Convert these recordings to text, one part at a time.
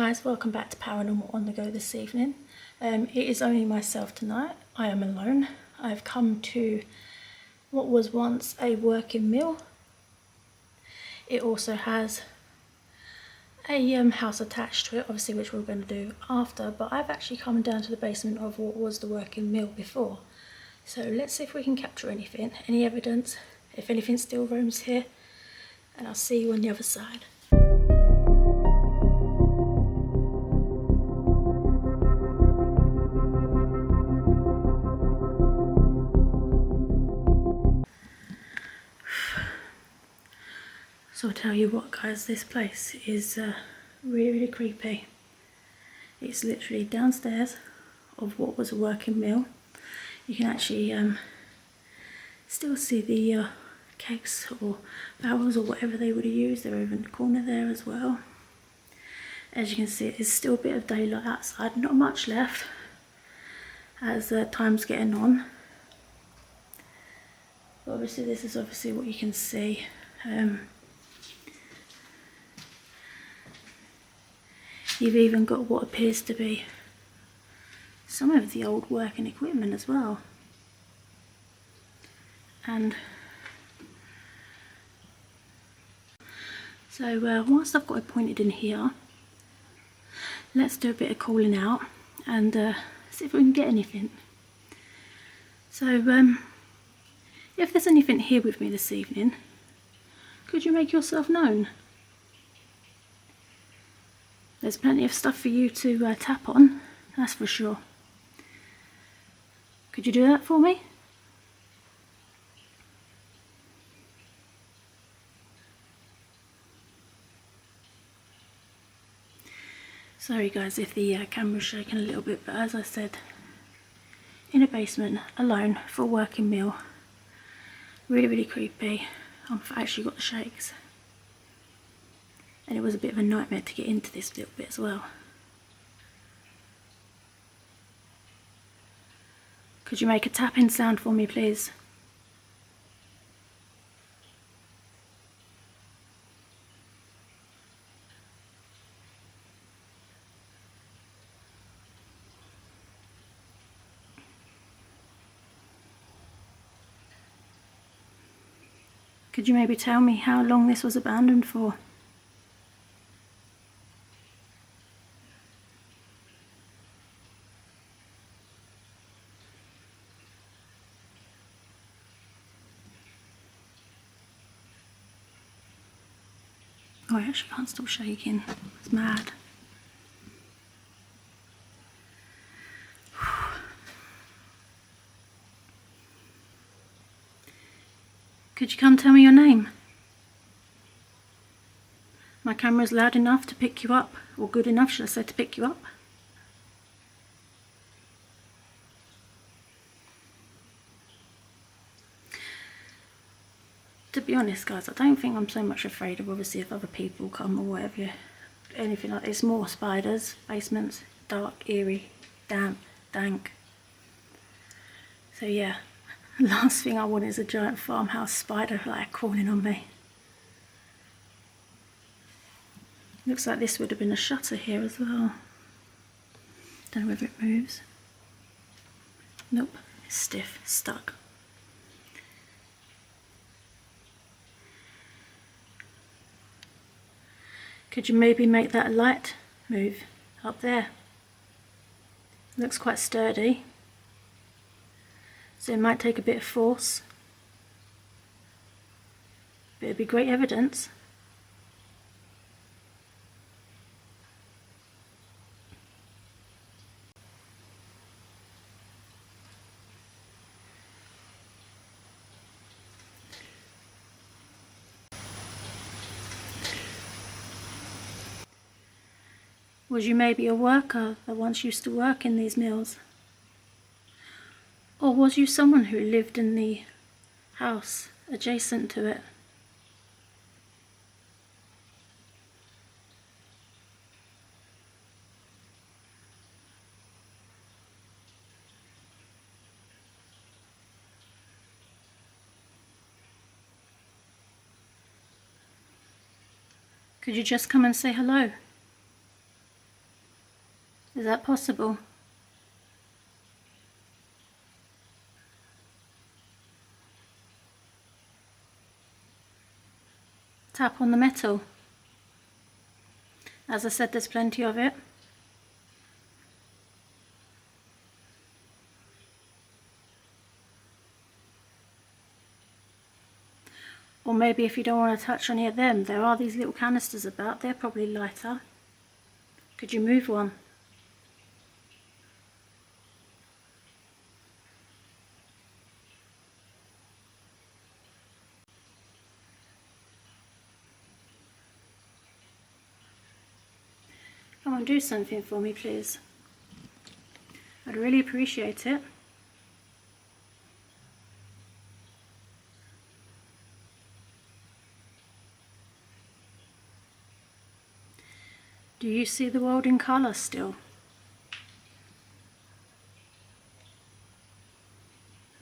guys, welcome back to Paranormal on the Go this evening. It is only myself tonight. I am alone. I've come to what was once a working mill. It also has a house attached to it, obviously, which we're going to do after, but I've actually come down to the basement of what was the working mill before. So let's see if we can capture anything, any evidence, if anything still roams here, and I'll see you on the other side. So I'll tell you what guys, this place is really creepy. It's literally downstairs of what was a working mill. You can actually still see the kegs or barrels or whatever they would have used. They're over in the corner there as well. As you can see, there's still a bit of daylight outside, not much left as time's getting on. But obviously this is obviously what you can see. You've even got what appears to be some of the old working equipment as well. And so whilst I've got it pointed in here, let's do a bit of calling out and see if we can get anything. So if there's anything here with me this evening, could you make yourself known? There's plenty of stuff for you to tap on, that's for sure. Could you do that for me? Sorry guys if the camera's shaking a little bit, but as I said, in a basement, alone, for a working meal. Really creepy. I've actually got the shakes. And it was a bit of a nightmare to get into this little bit as well. Could you make a tapping sound for me, please? Could you maybe tell me how long this was abandoned for? Oh, I actually can't stop shaking. It's mad. Could you come tell me your name? My camera's loud enough to pick you up, or good enough, should I say, to pick you up? To be honest guys, I don't think I'm so much afraid of obviously if other people come or whatever, anything like this. More spiders, basements, dark, eerie, damp, dank. So yeah, last thing I want is a giant farmhouse spider like crawling on me. Looks like this would have been a shutter here as well. Don't know whether it moves. Nope, it's stiff, stuck. Could you maybe make that light move up there? Looks quite sturdy. So it might take a bit of force. But it'd be great evidence. Was you maybe a worker that once used to work in these mills? Or was you someone who lived in the house adjacent to it? Could you just come and say hello? Is that possible? Tap on the metal. As I said, there's plenty of it. Or maybe if you don't want to touch any of them, there are these little canisters about, they're probably lighter. Could you move one? Come on, do something for me, please. I'd really appreciate it. Do you see the world in colour still?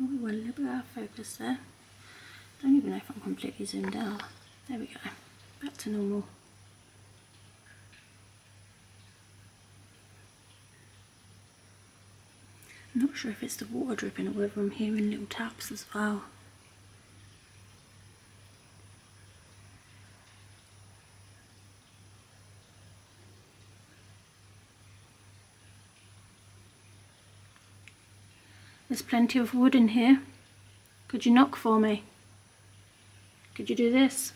Oh, we went a little bit out of focus there. Don't even know if I'm completely zoomed out. There we go. Back to normal. I'm not sure if it's the water dripping or whether I'm hearing little taps as well. There's plenty of wood in here. Could you knock for me? Could you do this?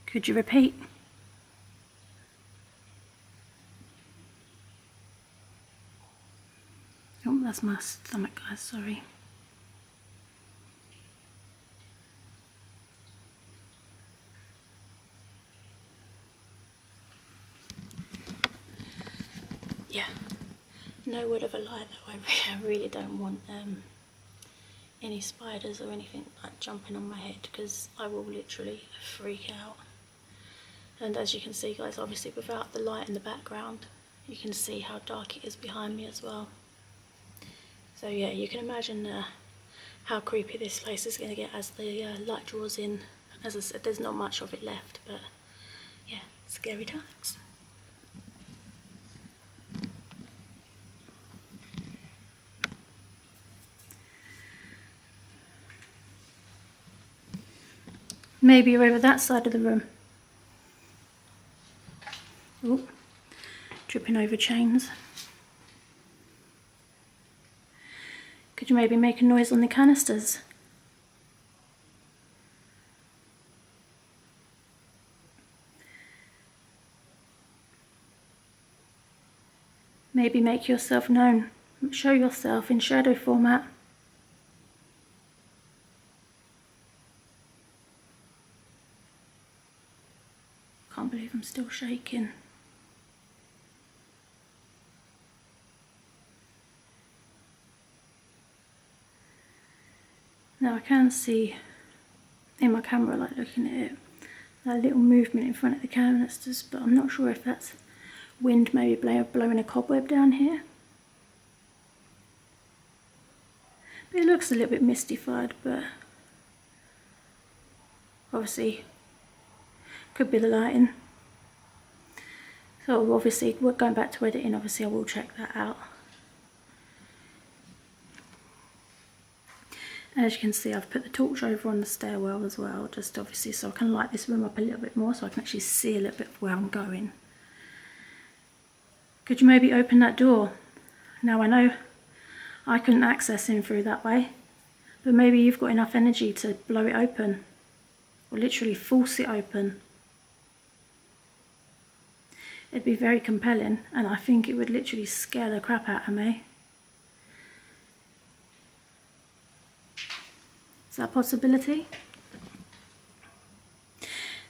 Could you repeat? Oh, that's my stomach, guys, sorry. Yeah, no word of a lie though, I really don't want any spiders or anything like jumping on my head, because I will literally freak out. And as you can see, guys, obviously without the light in the background, you can see how dark it is behind me as well. So yeah, you can imagine how creepy this place is going to get as the light draws in. As I said, there's not much of it left, but yeah, scary times. Maybe you're over that side of the room. Oh, tripping over chains. Could you maybe make a noise on the canisters? Maybe make yourself known. Show yourself in shadow format. Can't believe I'm still shaking. Now I can see in my camera, like looking at it, that little movement in front of the canisters, but I'm not sure if that's wind maybe blowing a cobweb down here. But it looks a little bit mystified, but obviously could be the lighting. So obviously we're going back to editing, obviously I will check that out. As you can see, I've put the torch over on the stairwell as well, just obviously so I can light this room up a little bit more so I can actually see a little bit of where I'm going. Could you maybe open that door? Now I know I couldn't access in through that way, but maybe you've got enough energy to blow it open, or literally force it open. It'd be very compelling, and I think it would literally scare the crap out of me. Is that a possibility?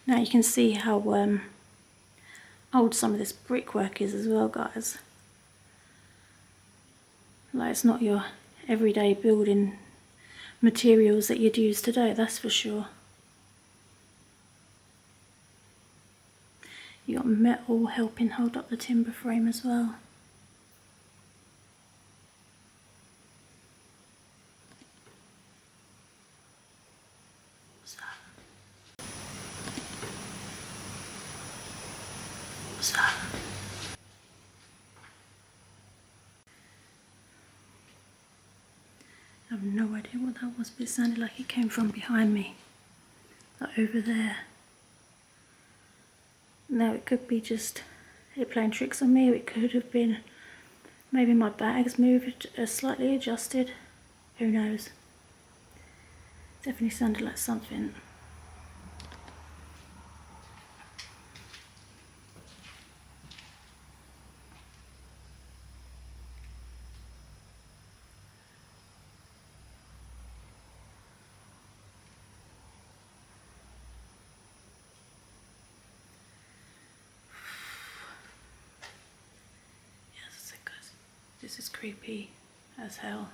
Now you can see how old some of this brickwork is as well, guys. Like, it's not your everyday building materials that you'd use today, that's for sure. You got metal helping hold up the timber frame as well. What's that? have no idea what that was, but it sounded like it came from behind me, like over there. Now it could be just it playing tricks on me, or it could have been maybe my bag's moved, slightly adjusted, who knows. Definitely sounded like something. Yes, because this is creepy as hell.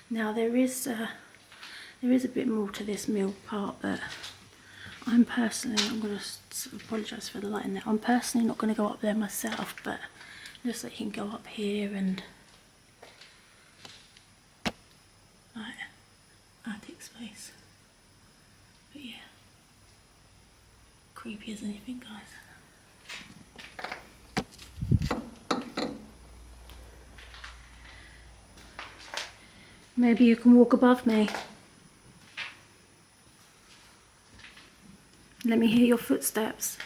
Now there is a bit more to this mill part, but I'm going to apologise for the lighting there. I'm personally not going to go up there myself, but just so you can go up here and attic space. But yeah, creepy as anything, guys. Maybe you can walk above me. Let me hear your footsteps.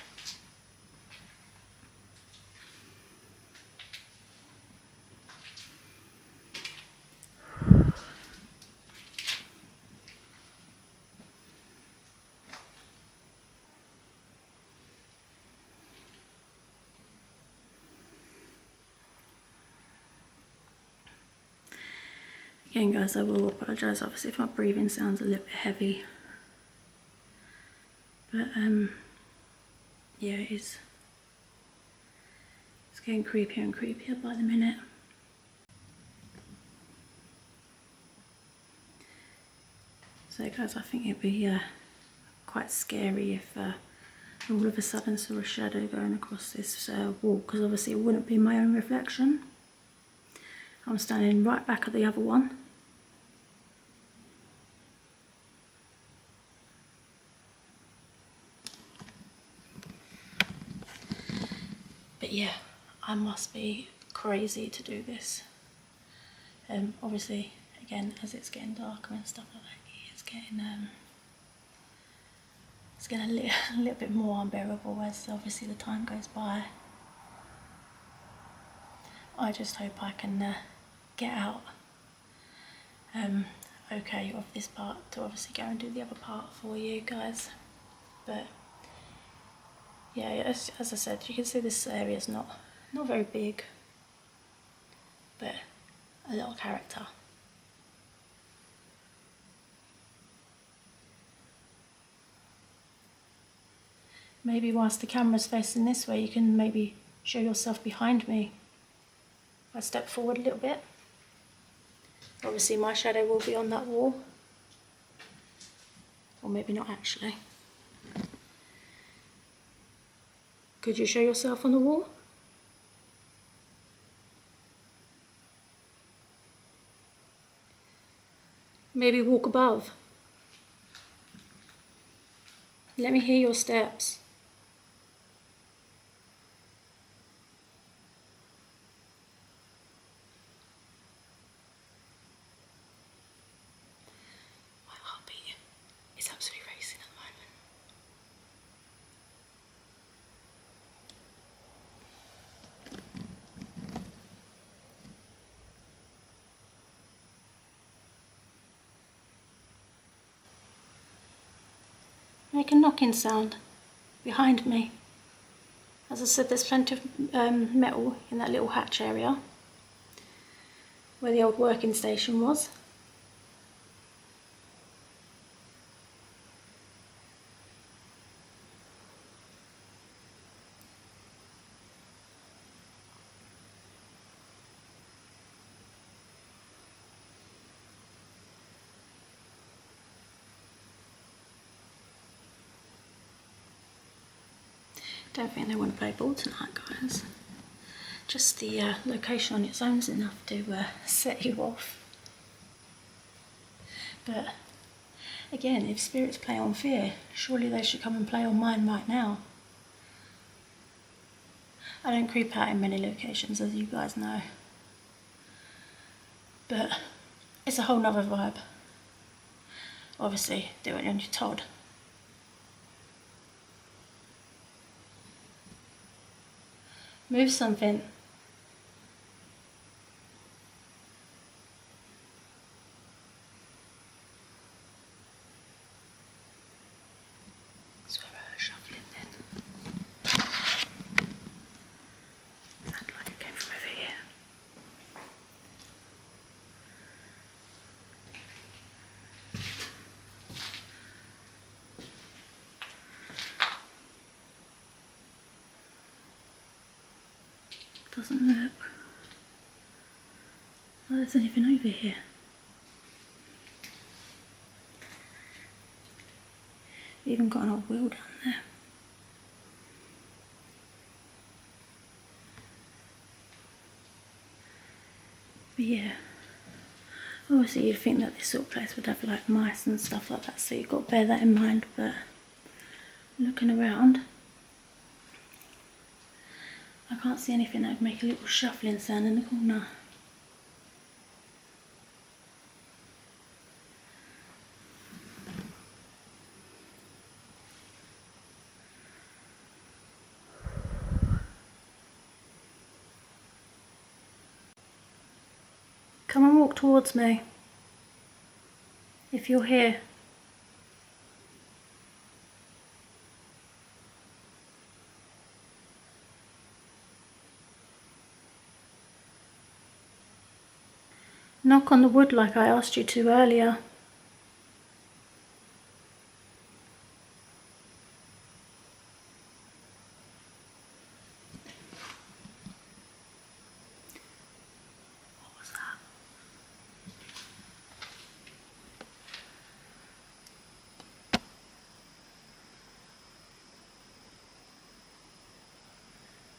Again, guys, I will apologise obviously if my breathing sounds a little bit heavy. But yeah, it's getting creepier and creepier by the minute. So guys, I think it'd be quite scary if all of a sudden saw a shadow going across this wall, because obviously it wouldn't be my own reflection. I'm standing right back at the other one. But yeah, I must be crazy to do this. Obviously, again, as it's getting darker and stuff like that, it's getting a little bit more unbearable as obviously the time goes by. I just hope I can get out okay of this part to obviously go and do the other part for you guys. But yeah, as I said, you can see this area is not very big, but a lot of character. Maybe whilst the camera's facing this way, you can maybe show yourself behind me. If I step forward a little bit. Obviously my shadow will be on that wall. Or maybe not actually. Could you show yourself on the wall? Maybe walk above. Let me hear your steps. My heartbeat is absolutely racing at the moment. Make a knocking sound behind me. As I said, there's plenty of metal in that little hatch area where the old working station was. Don't think they want to play ball tonight, guys. Just the location on its own is enough to set you off. But again, if spirits play on fear, surely they should come and play on mine right now. I don't creep out in many locations, as you guys know, but it's a whole nother vibe. Obviously, do it when you're told. Move something. So shuffling then. Sounded like it came from over here. Doesn't look like there's anything over here. Even got an old wheel down there. But yeah, obviously you'd think that this sort of place would have like mice and stuff like that, so you've got to bear that in mind, but looking around, I can't see anything that would make a little shuffling sound in the corner. Come and walk towards me, if you're here. Knock on the wood like I asked you to earlier. What was that?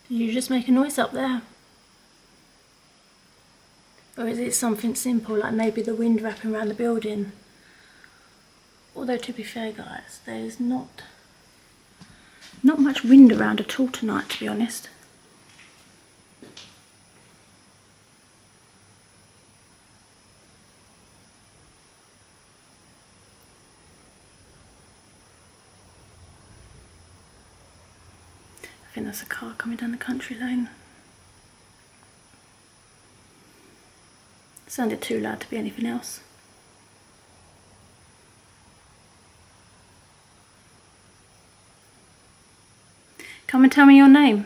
Did you just make a noise up there? Or is it something simple, like maybe the wind wrapping around the building? Although to be fair guys, there's not much wind around at all tonight, to be honest. I think that's a car coming down the country lane. It sounded too loud to be anything else. Come and tell me your name.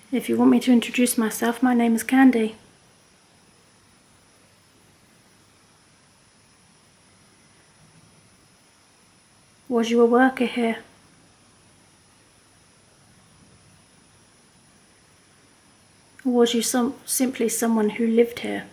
If you want me to introduce myself, my name is Candy. Was you a worker here? Or was you simply someone who lived here?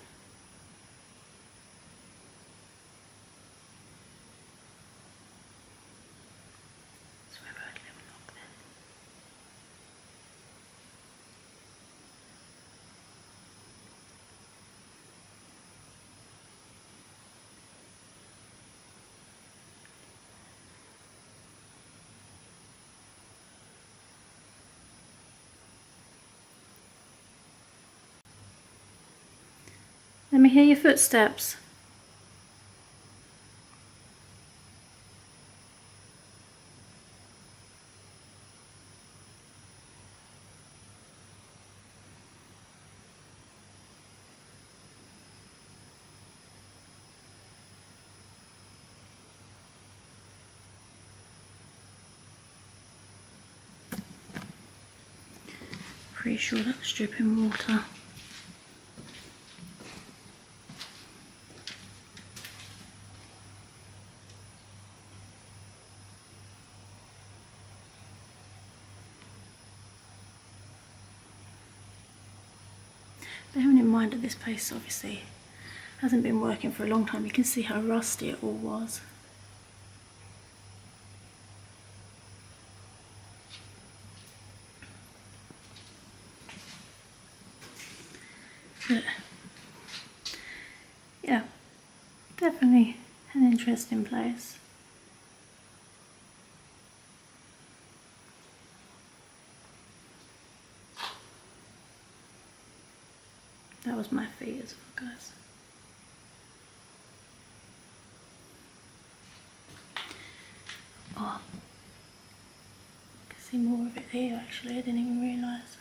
Let me hear your footsteps. Pretty sure that was dripping water. Bearing in mind that this place obviously hasn't been working for a long time, you can see how rusty it all was. But yeah, definitely an interesting place. That was my feet as well, guys. Oh, I can see more of it here actually, I didn't even realise.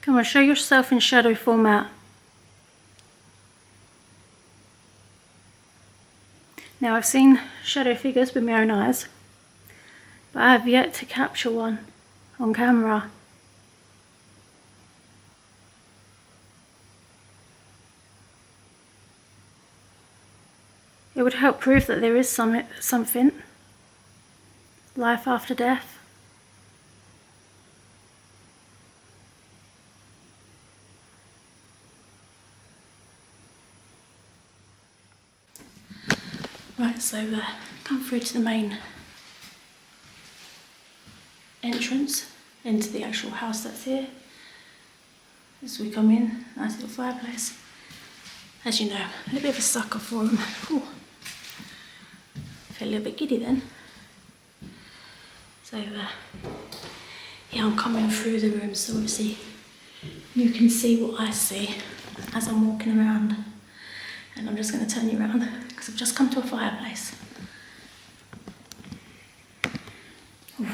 Come on, show yourself in shadow format. Now I've seen shadow figures with my own eyes, but I have yet to capture one on camera. It would help prove that there is something, life after death. Right, so come through to the main entrance into the actual house that's here. As we come in, nice little fireplace. As you know, a little bit of a sucker for them. Ooh. Feel a little bit giddy then. So yeah, I'm coming through the room, so obviously you can see what I see as I'm walking around. And I'm just going to turn you around because I've just come to a fireplace. Ooh.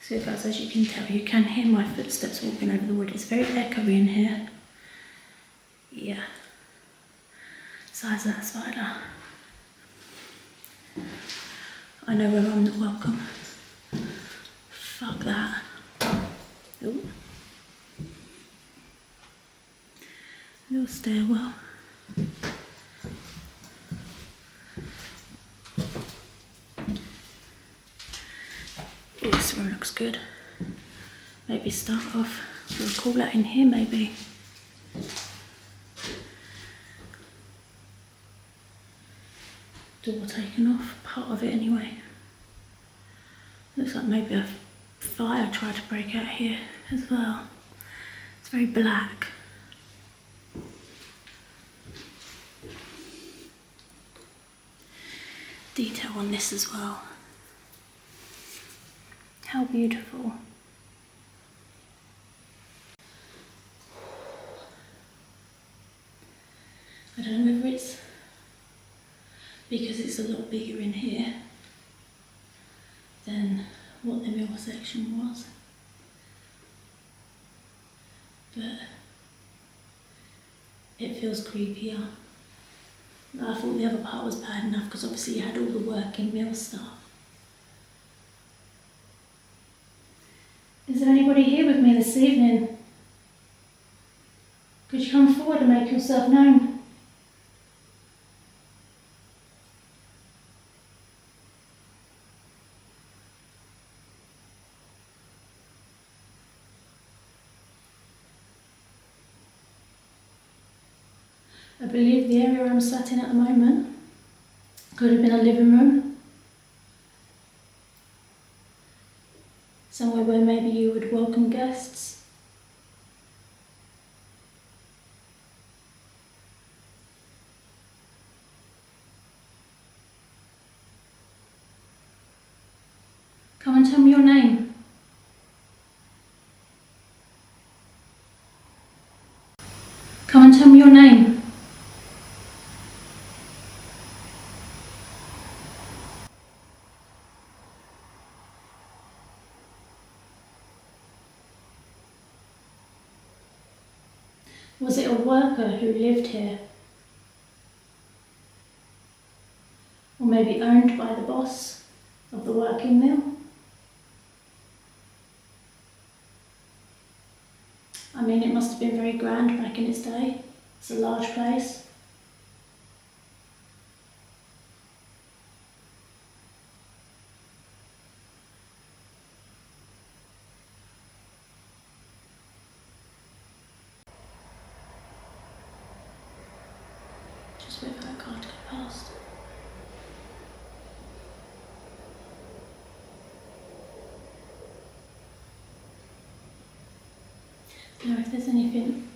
So guys, as you can tell, you can hear my footsteps walking over the wood. It's very echoey in here. Yeah. Size that spider. I know where I'm not welcome. Fuck that. Ooh. Little stairwell. Oh, this room looks good. Maybe start off with a call out in here, maybe. Door taken off, part of it anyway. Looks like maybe a fire tried to break out here as well. It's very black. Detail on this as well. How beautiful. I don't know whether it's because it's a lot bigger in here than what the middle section was, but it feels creepier. I thought the other part was bad enough because obviously you had all the working mill stuff. Is there anybody here with me this evening? Could you come forward and make yourself known? I believe the area I'm sat in at the moment could have been a living room. Somewhere where maybe you would welcome guests. Come and tell me your name. Come and tell me your name. Was it a worker who lived here? Or maybe owned by the boss of the working mill? I mean, it must have been very grand back in its day. It's a large place. past. Now if there's anything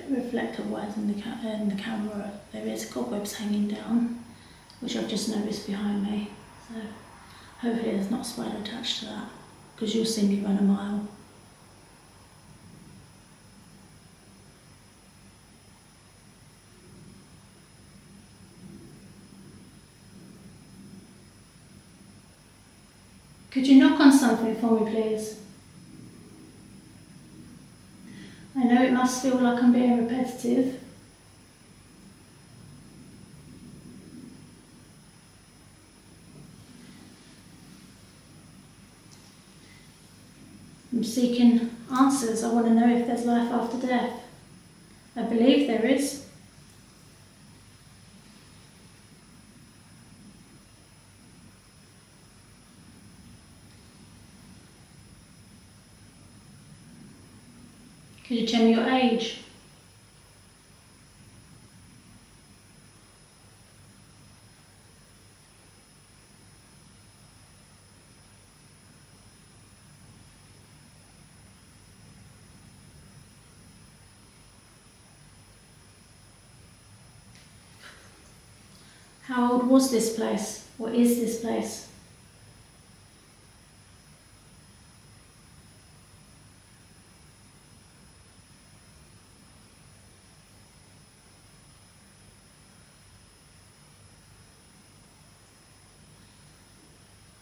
reflector wise in the camera, there is cobwebs hanging down, which I've just noticed behind me. So hopefully there's not a spider attached to that, because you'll see me run a mile. Could you knock on something for me, please? I know it must feel like I'm being repetitive. I'm seeking answers. I want to know if there's life after death. I believe there is. Could you tell me your age? How old was this place? What is this place?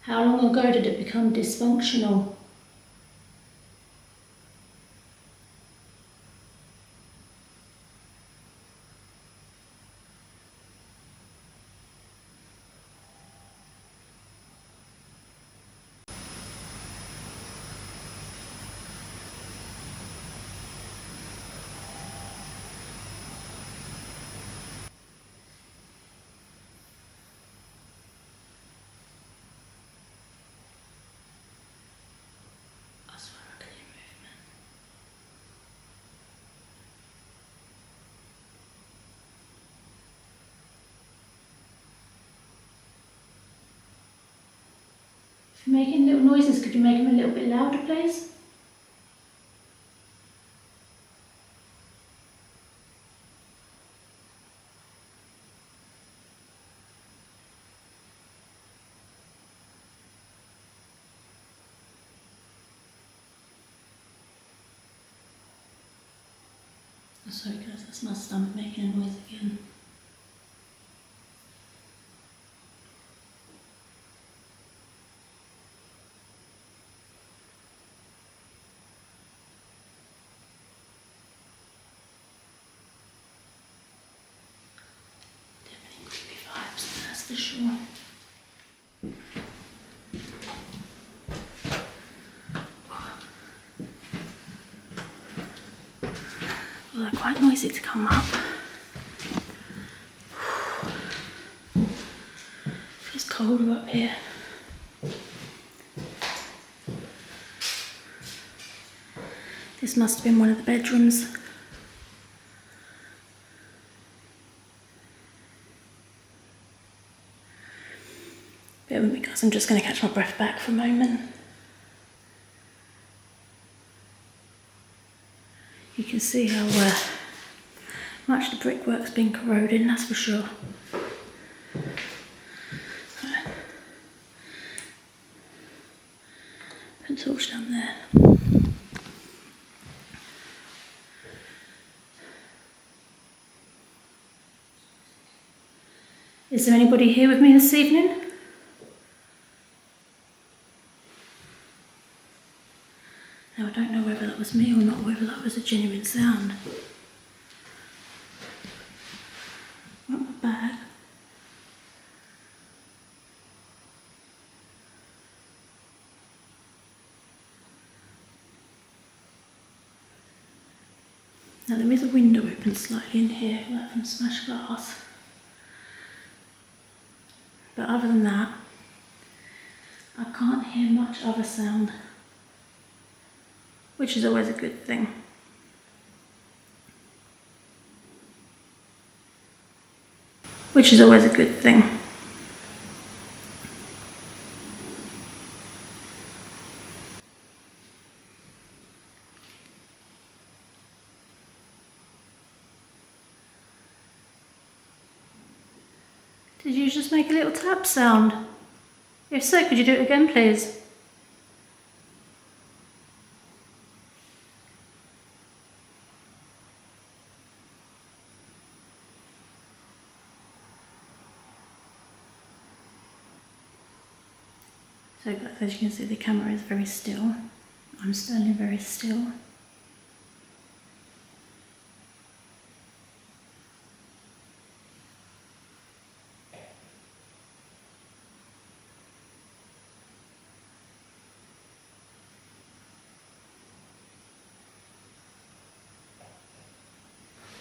How long ago did it become dysfunctional? I swear I can hear movement. If you're making little noises, could you make them a little bit louder, please? Oh, sorry guys, that's my stomach making a noise again. Definitely creepy vibes, that's for sure. Well, they're quite noisy to come up. Feels colder up here. This must have been one of the bedrooms. Bear with me guys, I'm just going to catch my breath back for a moment. You can see how much the brickwork's been corroding, that's for sure. Put a torch down there. Is there anybody here with me this evening? Now I don't know whether that was me or not, whether that was a genuine sound. Not my bag. Now there is a window open slightly in here, like from smashed glass. But other than that, I can't hear much other sound, which is always a good thing. which is always a good thing. Did you just make a little tap sound? If so, could you do it again, please? So as you can see, the camera is very still. I'm standing very still.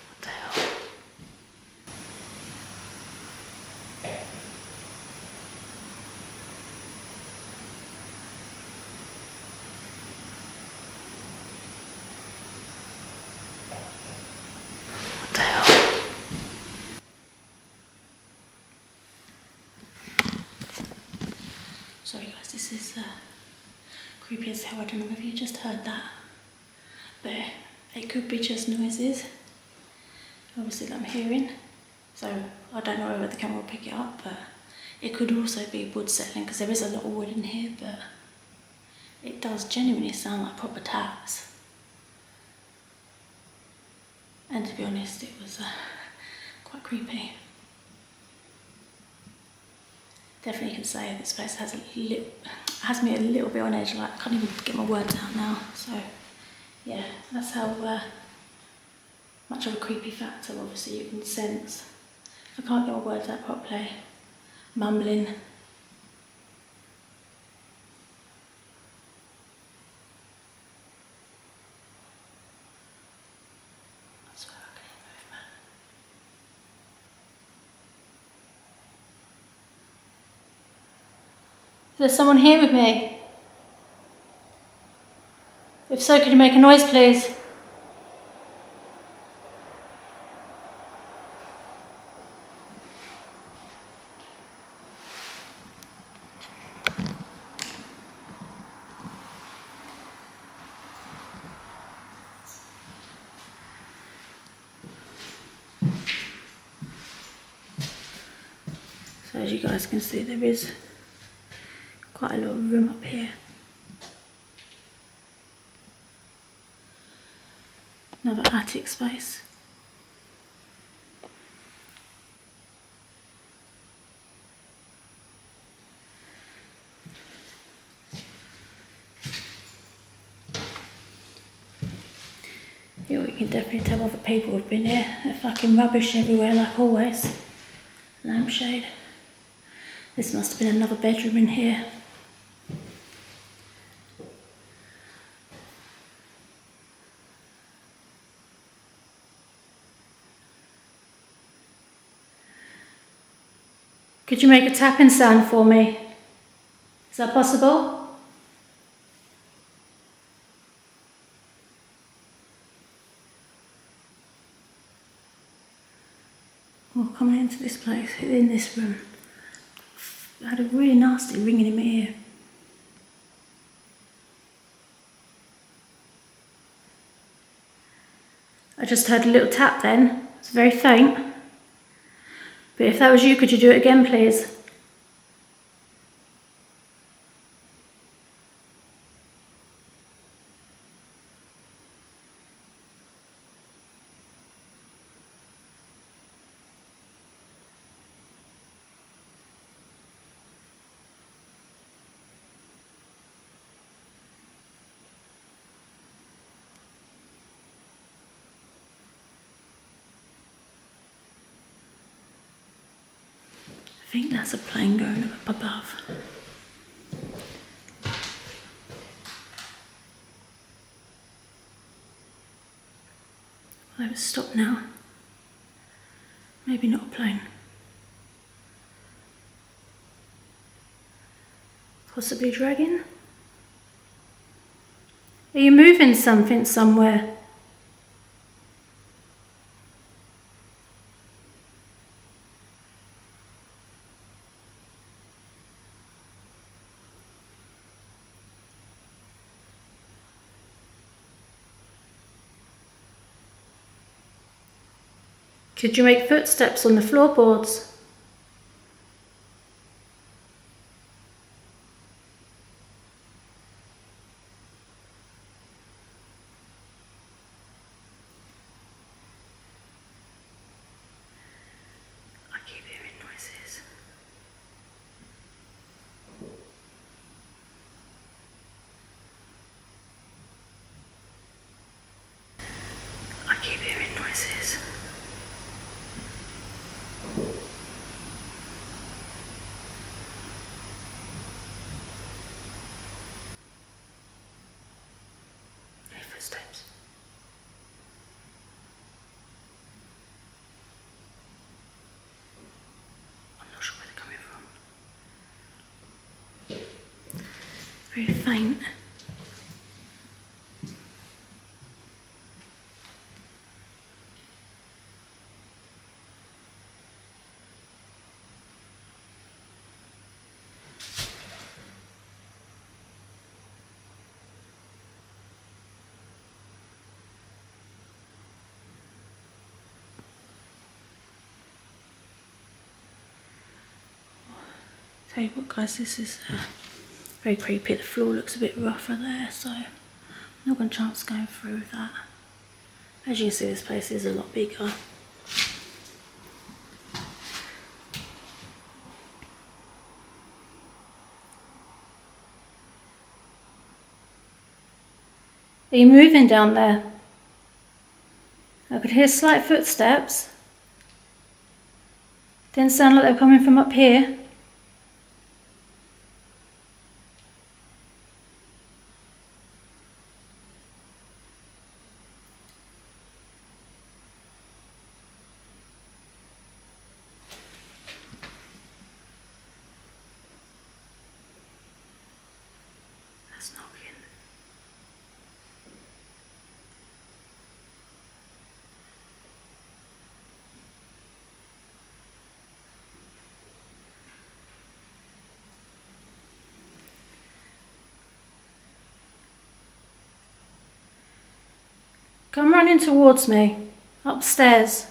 What the hell? What the hell? Sorry guys, this is creepy as hell. I don't know if you just heard that, but it could be just noises, obviously, that I'm hearing. So I don't know whether the camera will pick it up, but it could also be wood settling, because there is a lot of wood in here, but it does genuinely sound like proper taps. And to be honest, it was quite creepy. Definitely can say this place has me a little bit on edge. Like, I can't even get my words out now. So yeah, that's how much of a creepy factor obviously you can sense. If I can't get my words out properly, mumbling. I swear I can hear movement. Is there someone here with me? If so, could you make a noise, please? So as you guys can see, there is quite a lot of room up here. Another attic space. Yeah, we can definitely tell other people have been here. They're fucking rubbish everywhere, like always. Lampshade. This must have been another bedroom in here. Could you make a tapping sound for me? Is that possible? Well, coming into this place, in this room, I had a really nasty ringing in my ear. I just heard a little tap then. It's very faint. But if that was you, could you do it again, please? I think that's a plane going up above. Well, it's stopped now. Maybe not a plane. Possibly a dragon? Are you moving something somewhere? Could you make footsteps on the floorboards? I keep hearing noises. I keep hearing noises. Any footsteps? I'm not sure where they're coming from. Very faint. Tell you what guys, this is very creepy. The floor looks a bit rougher there, so I'm not going to chance going through that. As you can see, this place is a lot bigger. Are you moving down there? I could hear slight footsteps. Didn't sound like they were coming from up here. That's knocking. Come running towards me, upstairs.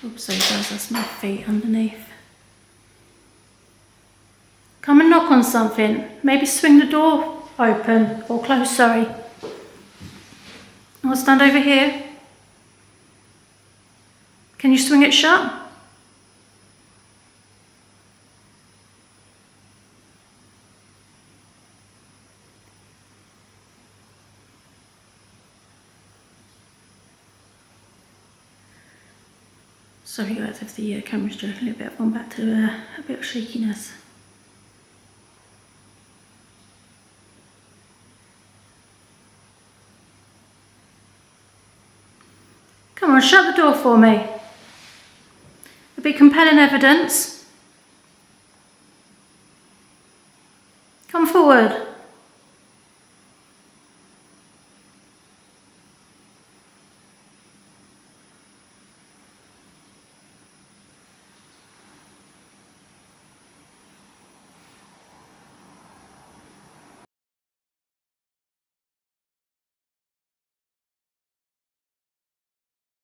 Oops, sorry guys, that's my feet underneath. Come and knock on something. Maybe swing the door open or close, sorry. I'll stand over here. Can you swing it shut? Sorry guys if the camera's jerking a little bit. I've gone back to a bit of shakiness. Come on, shut the door for me. There'll be compelling evidence. Come forward.